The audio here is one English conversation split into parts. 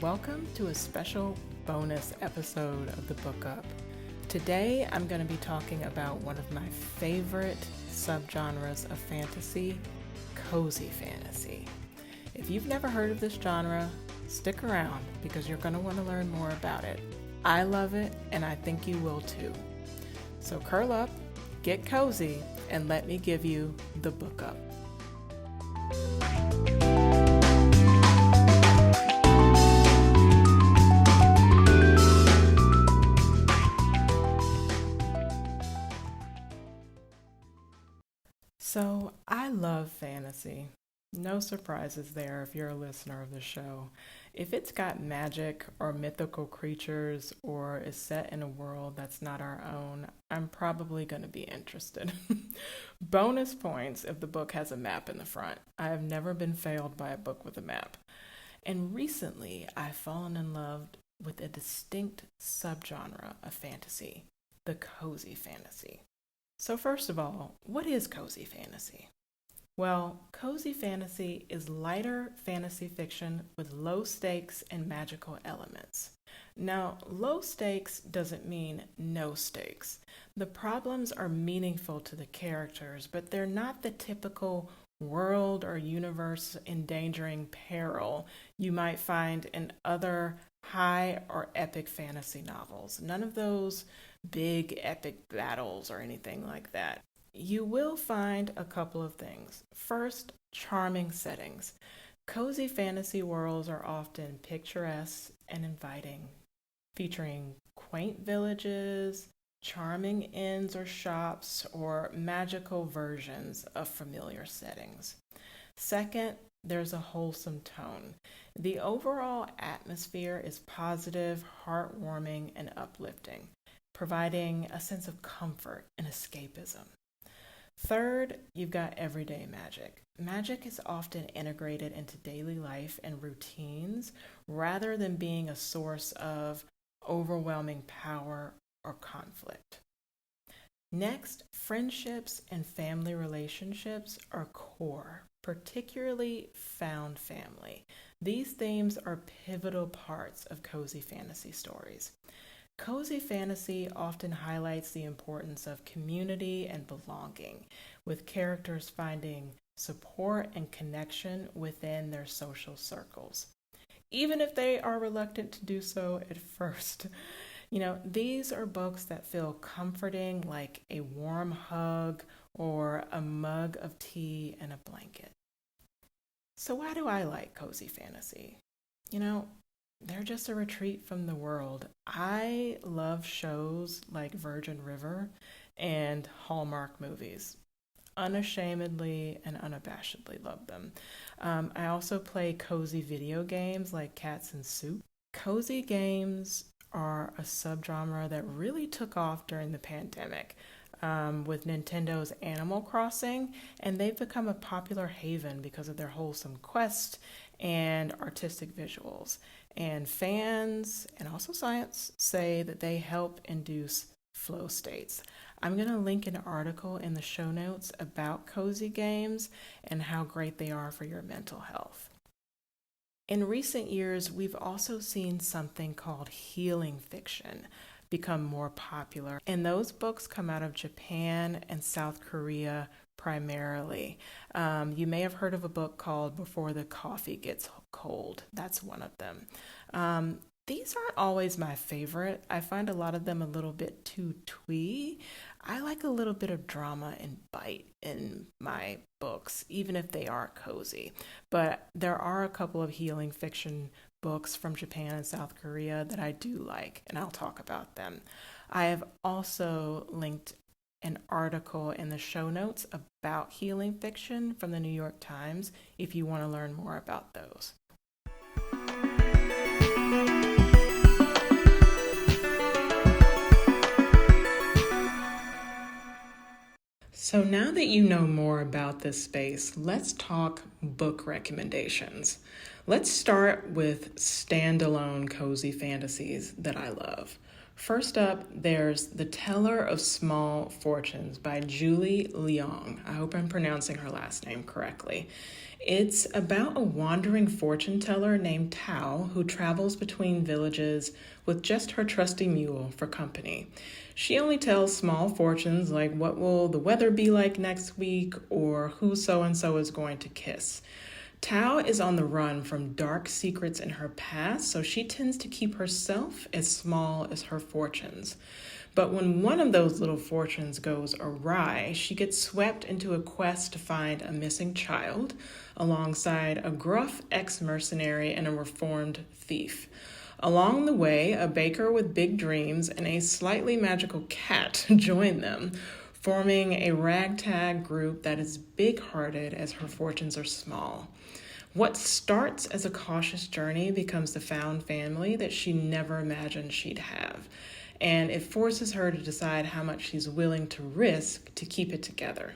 welcome to a special bonus episode of the Book Up. Today I'm going to be talking about one of my favorite subgenres of fantasy, cozy fantasy. If you've never heard of this genre, stick around because you're going to want to learn more about it. I love it and I think you will too. So curl up, get cozy, and let me give you the Book Up. So, I love fantasy. No surprises there if you're a listener of the show. If it's got magic or mythical creatures or is set in a world that's not our own, I'm probably going to be interested. Bonus points if the book has a map in the front. I have never been failed by a book with a map. And recently, I've fallen in love with a distinct subgenre of fantasy, the cozy fantasy. So first of all, what is cozy fantasy? Well, cozy fantasy is lighter fantasy fiction with low stakes and magical elements. Now, low stakes doesn't mean no stakes. The problems are meaningful to the characters, but they're not the typical world or universe endangering peril you might find in other high or epic fantasy novels. None of those big epic battles or anything like that. You will find a couple of things. First, charming settings. Cozy fantasy worlds are often picturesque and inviting, featuring quaint villages, charming inns or shops, or magical versions of familiar settings. Second, there's a wholesome tone. The overall atmosphere is positive, heartwarming, and uplifting, providing a sense of comfort and escapism. Third, you've got everyday magic. Magic is often integrated into daily life and routines rather than being a source of overwhelming power or conflict. Next, friendships and family relationships are core, particularly found family. These themes are pivotal parts of cozy fantasy stories. Cozy fantasy often highlights the importance of community and belonging, with characters finding support and connection within their social circles, even if they are reluctant to do so at first. These are books that feel comforting, like a warm hug or a mug of tea and a blanket. So why do I like cozy fantasy? They're just a retreat from the world. I love shows like Virgin River and Hallmark movies. Unashamedly and unabashedly love them. I also play cozy video games like Cats and Soup. Cozy games are a subgenre that really took off during the pandemic with Nintendo's Animal Crossing, and they've become a popular haven because of their wholesome quest and artistic visuals. And fans and also science say that they help induce flow states. I'm going to link an article in the show notes about cozy games and how great they are for your mental health. In recent years, we've also seen something called healing fiction become more popular. And those books come out of Japan and South Korea primarily. You may have heard of a book called Before the Coffee Gets Cold. That's one of them. These aren't always my favorite. I find a lot of them a little bit too twee. I like a little bit of drama and bite in my books, even if they are cozy. But there are a couple of healing fiction books from Japan and South Korea that I do like, and I'll talk about them. I have also linked an article in the show notes about healing fiction from the New York Times if you want to learn more about those. So now that you know more about this space, let's talk book recommendations. Let's start with standalone cozy fantasies that I love. First up, there's The Teller of Small Fortunes by Julie Leong. I hope I'm pronouncing her last name correctly. It's about a wandering fortune teller named Tao who travels between villages with just her trusty mule for company. She only tells small fortunes like what will the weather be like next week or who so-and-so is going to kiss. Tao is on the run from dark secrets in her past, so she tends to keep herself as small as her fortunes. But when one of those little fortunes goes awry, she gets swept into a quest to find a missing child alongside a gruff ex-mercenary and a reformed thief. Along the way, a baker with big dreams and a slightly magical cat join them, forming a ragtag group that is big-hearted as her fortunes are small. What starts as a cautious journey becomes the found family that she never imagined she'd have, and it forces her to decide how much she's willing to risk to keep it together.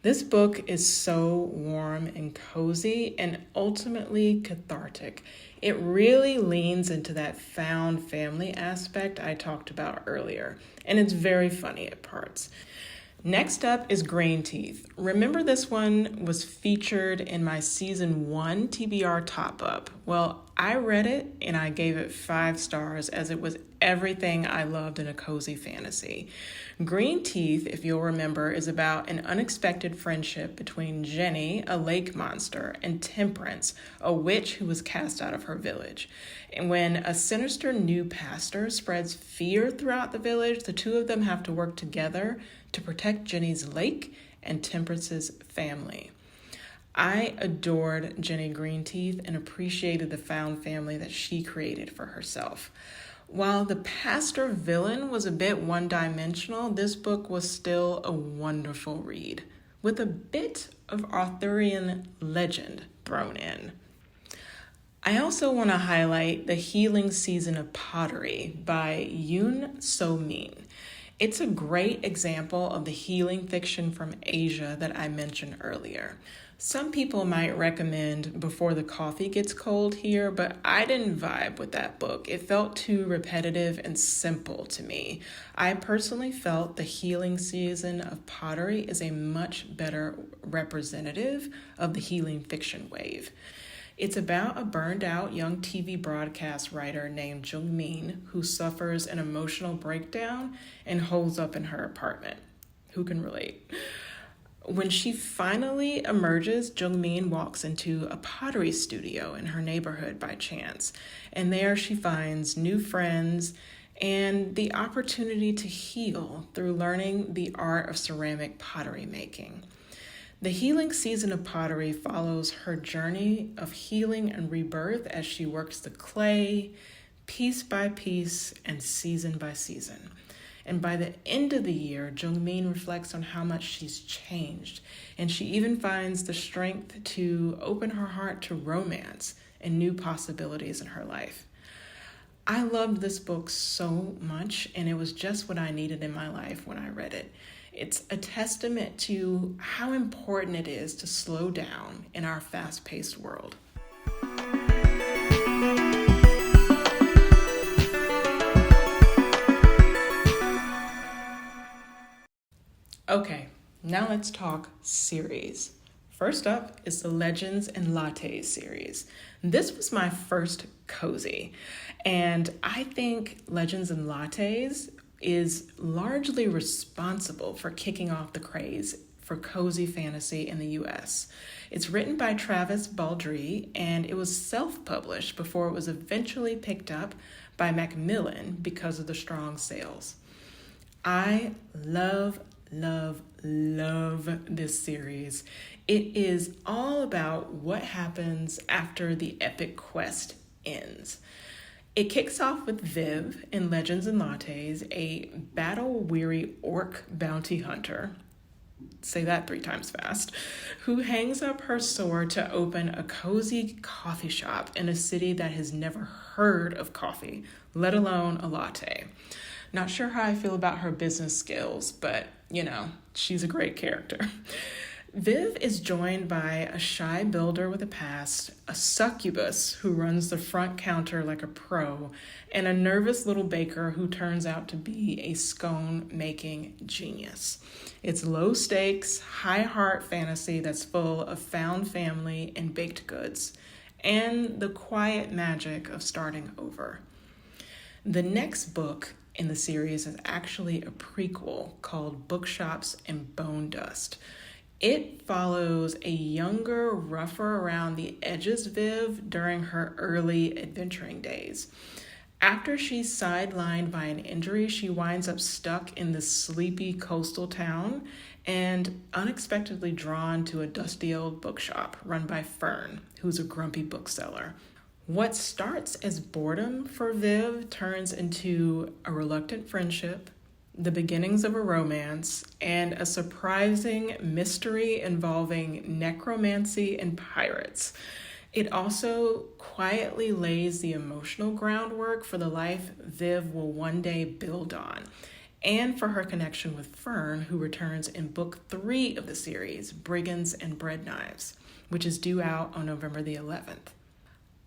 This book is so warm and cozy and ultimately cathartic. It really leans into that found family aspect I talked about earlier, and it's very funny at parts. Next up is Green Teeth. Remember this one was featured in my season 1 TBR top-up. Well, I read it and I gave it 5 stars as it was everything I loved in a cozy fantasy. Green Teeth, if you'll remember, is about an unexpected friendship between Jenny, a lake monster, and Temperance, a witch who was cast out of her village. And when a sinister new pastor spreads fear throughout the village, the two of them have to work together to protect Jenny's lake and Temperance's family. I adored Jenny Greenteeth and appreciated the found family that she created for herself. While the pastor villain was a bit one-dimensional, this book was still a wonderful read, with a bit of Arthurian legend thrown in. I also want to highlight The Healing Season of Pottery by Yoon So Min. It's a great example of the healing fiction from Asia that I mentioned earlier. Some people might recommend Before the Coffee Gets Cold here, but I didn't vibe with that book. It felt too repetitive and simple to me. I personally felt The Healing Season of Pottery is a much better representative of the healing fiction wave. It's about a burned-out young TV broadcast writer named Jung Min who suffers an emotional breakdown and holds up in her apartment. Who can relate? When she finally emerges, Jung Min walks into a pottery studio in her neighborhood by chance, and there she finds new friends and the opportunity to heal through learning the art of ceramic pottery making. The Healing Season of Pottery follows her journey of healing and rebirth as she works the clay, piece by piece and season by season. And by the end of the year, Jung Min reflects on how much she's changed, and she even finds the strength to open her heart to romance and new possibilities in her life. I loved this book so much, and it was just what I needed in my life when I read it. It's a testament to how important it is to slow down in our fast-paced world. Okay, now let's talk series. First up is the Legends and Lattes series. This was my first cozy, and I think Legends and Lattes is largely responsible for kicking off the craze for cozy fantasy in the US. It's written by Travis Baldree, and it was self-published before it was eventually picked up by Macmillan because of the strong sales. I love this series. It is all about what happens after the epic quest ends. It kicks off with Viv in Legends and Lattes, a battle-weary orc bounty hunter, say that 3 times fast, who hangs up her sword to open a cozy coffee shop in a city that has never heard of coffee, let alone a latte. Not sure how I feel about her business skills, but, she's a great character. Viv is joined by a shy builder with a past, a succubus who runs the front counter like a pro, and a nervous little baker who turns out to be a scone making genius. It's low stakes, high heart fantasy that's full of found family and baked goods, and the quiet magic of starting over. The next book in the series is actually a prequel called Bookshops and Bone Dust. It follows a younger, rougher around the edges Viv during her early adventuring days. After she's sidelined by an injury, she winds up stuck in this sleepy coastal town and unexpectedly drawn to a dusty old bookshop run by Fern, who's a grumpy bookseller. What starts as boredom for Viv turns into a reluctant friendship, the beginnings of a romance, and a surprising mystery involving necromancy and pirates. It also quietly lays the emotional groundwork for the life Viv will one day build on, and for her connection with Fern, who returns in book 3 of the series, Brigands and Bread Knives, which is due out on November the 11th.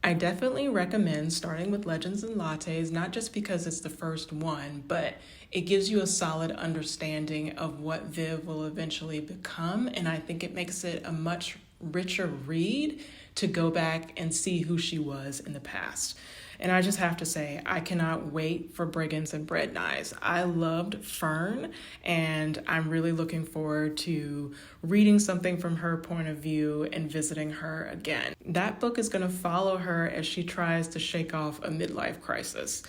I definitely recommend starting with Legends and Lattes, not just because it's the first one, but it gives you a solid understanding of what Viv will eventually become, and I think it makes it a much richer read to go back and see who she was in the past. And I just have to say, I cannot wait for Brigands and Bread Knives. I loved Fern, and I'm really looking forward to reading something from her point of view and visiting her again. That book is going to follow her as she tries to shake off a midlife crisis.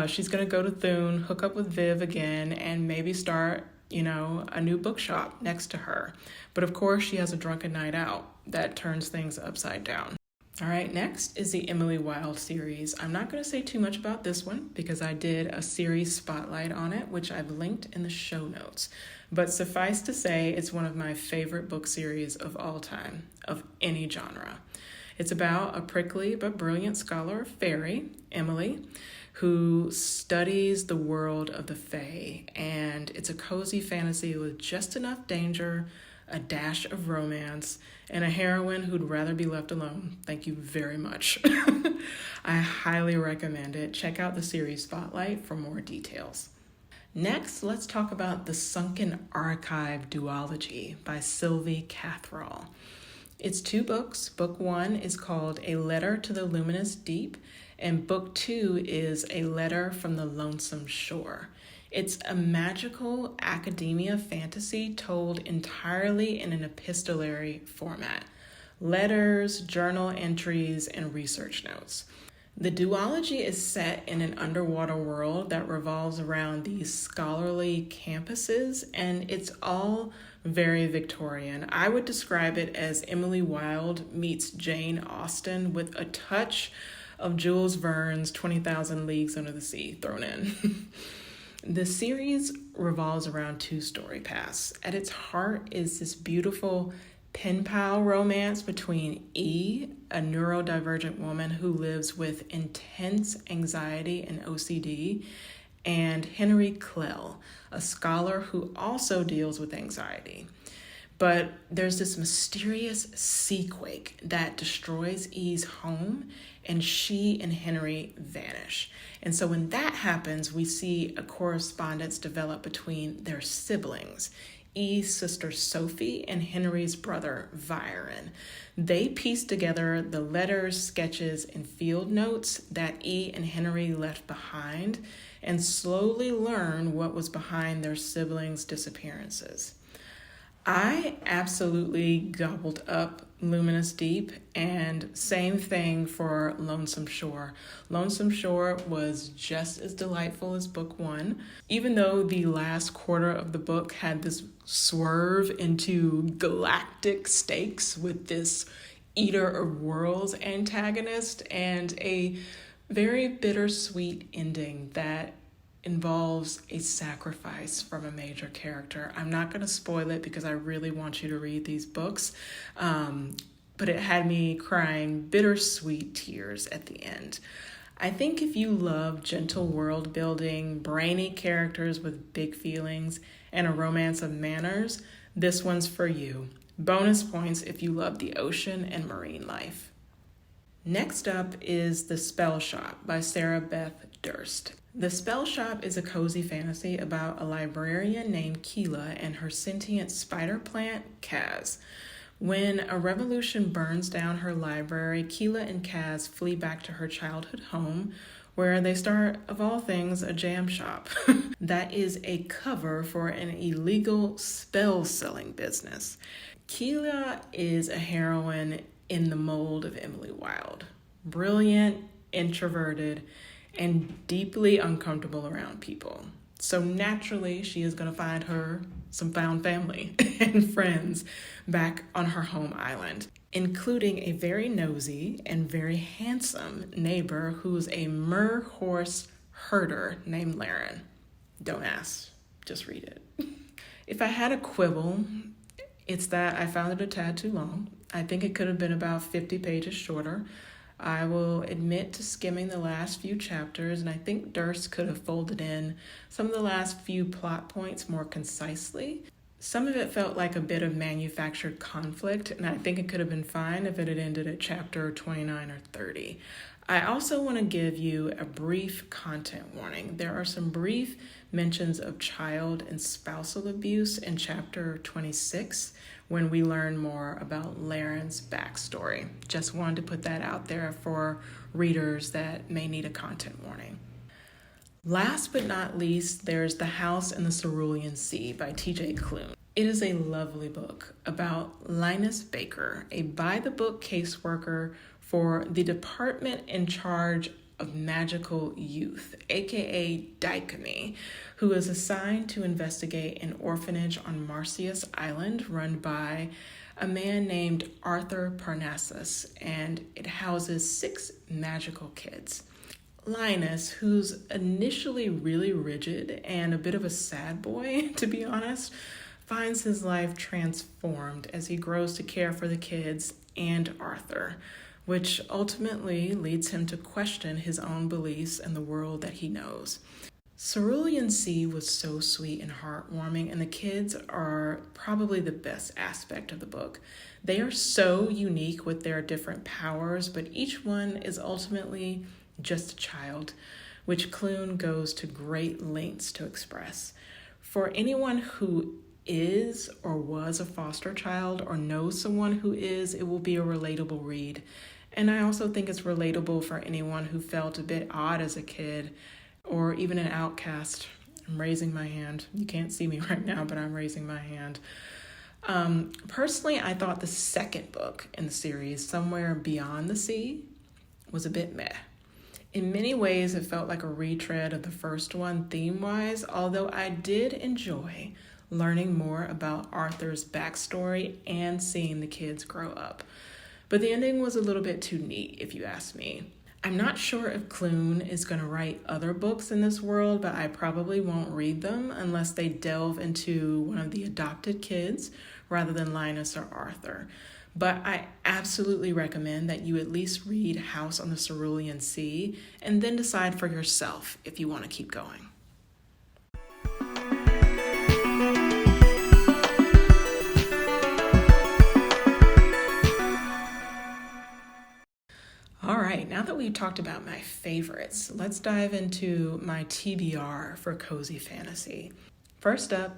She's going to go to Thune, hook up with Viv again, and maybe start, a new bookshop next to her. But of course, she has a drunken night out that turns things upside down. All right, next is the Emily Wilde series. I'm not going to say too much about this one because I did a series spotlight on it, which I've linked in the show notes. But suffice to say, it's one of my favorite book series of all time, of any genre. It's about a prickly but brilliant scholar of fairy, Emily, who studies the world of the Fae. And it's a cozy fantasy with just enough danger, a dash of romance, and a heroine who'd rather be left alone. Thank you very much. I highly recommend it. Check out the series Spotlight for more details. Next, let's talk about The Sunken Archive duology by Sylvie Cathrall. It's 2 books. Book 1 is called A Letter to the Luminous Deep, and book 2 is A Letter from the Lonesome Shore. It's a magical academia fantasy told entirely in an epistolary format. Letters, journal entries, and research notes. The duology is set in an underwater world that revolves around these scholarly campuses, and it's all very Victorian. I would describe it as Emily Wilde meets Jane Austen with a touch of Jules Verne's 20,000 Leagues Under the Sea thrown in. The series revolves around 2 story paths. At its heart is this beautiful pen pal romance between E, a neurodivergent woman who lives with intense anxiety and OCD, and Henry Clell, a scholar who also deals with anxiety. But there's this mysterious seaquake that destroys E's home, and she and Henry vanish. And so when that happens, we see a correspondence develop between their siblings, E's sister Sophie and Henry's brother Viren. They piece together the letters, sketches, and field notes that E and Henry left behind and slowly learn what was behind their siblings' disappearances. I absolutely gobbled up Luminous Deep, and same thing for Lonesome Shore. Lonesome Shore was just as delightful as book 1, even though the last quarter of the book had this swerve into galactic stakes with this Eater of Worlds antagonist and a very bittersweet ending that involves a sacrifice from a major character. I'm not going to spoil it because I really want you to read these books, but it had me crying bittersweet tears at the end. I think if you love gentle world building, brainy characters with big feelings, and a romance of manners, this one's for you. Bonus points if you love the ocean and marine life. Next up is The Spell Shop by Sarah Beth Durst. The Spell Shop is a cozy fantasy about a librarian named Keela and her sentient spider plant, Kaz. When a revolution burns down her library, Keela and Kaz flee back to her childhood home, where they start, of all things, a jam shop. That is a cover for an illegal spell-selling business. Keela is a heroine in the mold of Emily Wilde. Brilliant, introverted, and deeply uncomfortable around people. So naturally, she is going to find her some found family and friends back on her home island, including a very nosy and very handsome neighbor who's a mer horse herder named Laren. Don't ask, just read it. If I had a quibble, it's that I found it a tad too long. I think it could have been about 50 pages shorter. I will admit to skimming the last few chapters, and I think Durst could have folded in some of the last few plot points more concisely. Some of it felt like a bit of manufactured conflict, and I think it could have been fine if it had ended at chapter 29 or 30. I also want to give you a brief content warning. There are some brief mentions of child and spousal abuse in chapter 26 when we learn more about Laren's backstory. Just wanted to put that out there for readers that may need a content warning. Last but not least, there's The House in the Cerulean Sea by T.J. Klune. It is a lovely book about Linus Baker, a by-the-book caseworker for the department in charge of magical youth, aka Dicamy, who is assigned to investigate an orphanage on Marsyas Island run by a man named Arthur Parnassus, and it houses 6 magical kids. Linus, who's initially really rigid and a bit of a sad boy, to be honest, finds his life transformed as he grows to care for the kids and Arthur, which ultimately leads him to question his own beliefs and the world that he knows. Cerulean Sea was so sweet and heartwarming, and the kids are probably the best aspect of the book. They are so unique with their different powers, but each one is ultimately just a child, which Klune goes to great lengths to express. For anyone who is or was a foster child or knows someone who is, it will be a relatable read. And I also think it's relatable for anyone who felt a bit odd as a kid or even an outcast. I'm raising my hand. You can't see me right now, but I'm raising my hand. Personally, I thought the second book in the series, Somewhere Beyond the Sea, was a bit meh. In many ways, it felt like a retread of the first one theme-wise, although I did enjoy learning more about Arthur's backstory and seeing the kids grow up. But the ending was a little bit too neat, if you ask me. I'm not sure if Klune is going to write other books in this world, but I probably won't read them unless they delve into one of the adopted kids rather than Linus or Arthur. But I absolutely recommend that you at least read House on the Cerulean Sea and then decide for yourself if you want to keep going. All right, now that we've talked about my favorites, let's dive into my TBR for cozy fantasy. First up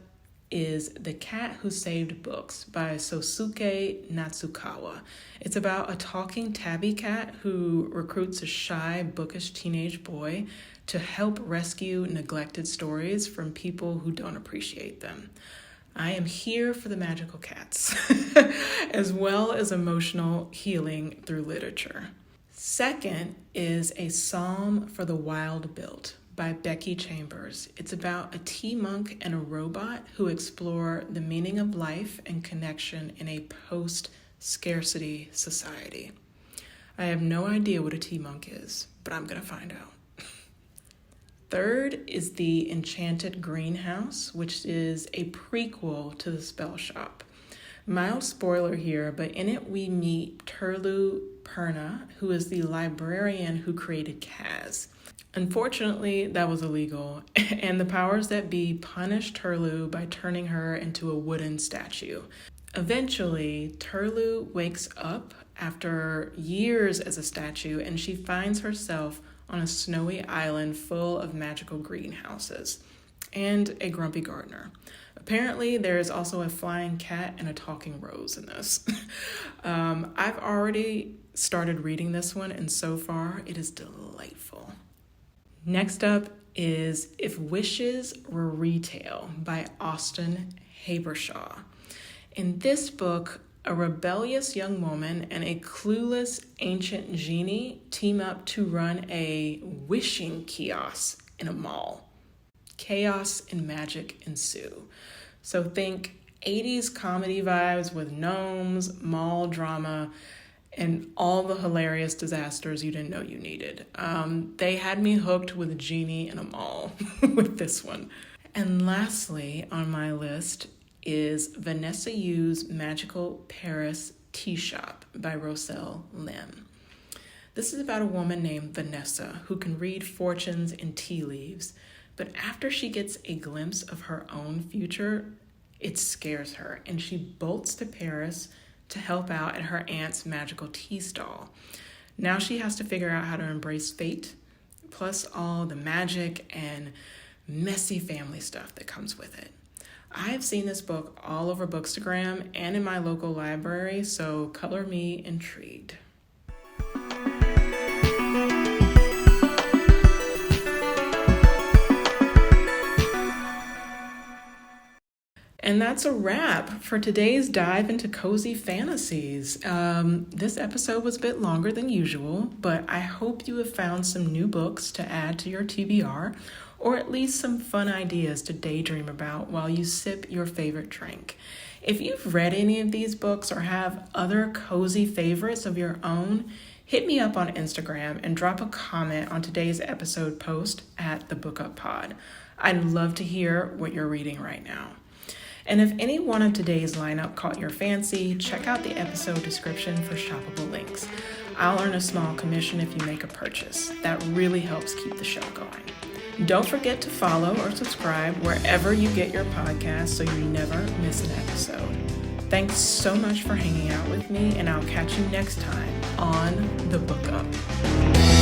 is The Cat Who Saved Books by Sosuke Natsukawa. It's about a talking tabby cat who recruits a shy, bookish teenage boy to help rescue neglected stories from people who don't appreciate them. I am here for the magical cats, as well as emotional healing through literature. Second is A Psalm for the Wild Built by Becky Chambers. It's about a tea monk and a robot who explore the meaning of life and connection in a post-scarcity society. I have no idea what a tea monk is, but I'm going to find out. Third is The Enchanted Greenhouse, which is a prequel to The Spell Shop. Mild spoiler here, but in it we meet Turlu Perna, who is the librarian who created Kaz. Unfortunately, that was illegal, and the powers that be punished Turlu by turning her into a wooden statue. Eventually, Turlu wakes up after years as a statue, and she finds herself on a snowy island full of magical greenhouses and a grumpy gardener. Apparently, there is also a flying cat and a talking rose in this. I've already started reading this one, and so far, it is delightful. Next up is If Wishes Were Retail by Austen Habershaw. In this book, a rebellious young woman and a clueless ancient genie team up to run a wishing kiosk in a mall. Chaos and magic ensue. So think 80s comedy vibes with gnomes, mall drama, and all the hilarious disasters you didn't know you needed. They had me hooked with a genie in a mall with this one. And lastly on my list is Vanessa Yu's Magical Paris Tea Shop by Roselle Lim. This is about a woman named Vanessa who can read fortunes and tea leaves, but after she gets a glimpse of her own future, it scares her, and she bolts to Paris to help out at her aunt's magical tea stall. Now she has to figure out how to embrace fate, plus all the magic and messy family stuff that comes with it. I've seen this book all over Bookstagram and in my local library, so color me intrigued. And that's a wrap for today's dive into cozy fantasies. This episode was a bit longer than usual, but I hope you have found some new books to add to your TBR, or at least some fun ideas to daydream about while you sip your favorite drink. If you've read any of these books or have other cozy favorites of your own, hit me up on Instagram and drop a comment on today's episode post at the Book Up Pod. I'd love to hear what you're reading right now. And if any one of today's lineup caught your fancy, check out the episode description for shoppable links. I'll earn a small commission if you make a purchase. That really helps keep the show going. Don't forget to follow or subscribe wherever you get your podcasts so you never miss an episode. Thanks so much for hanging out with me, and I'll catch you next time on The Book Up.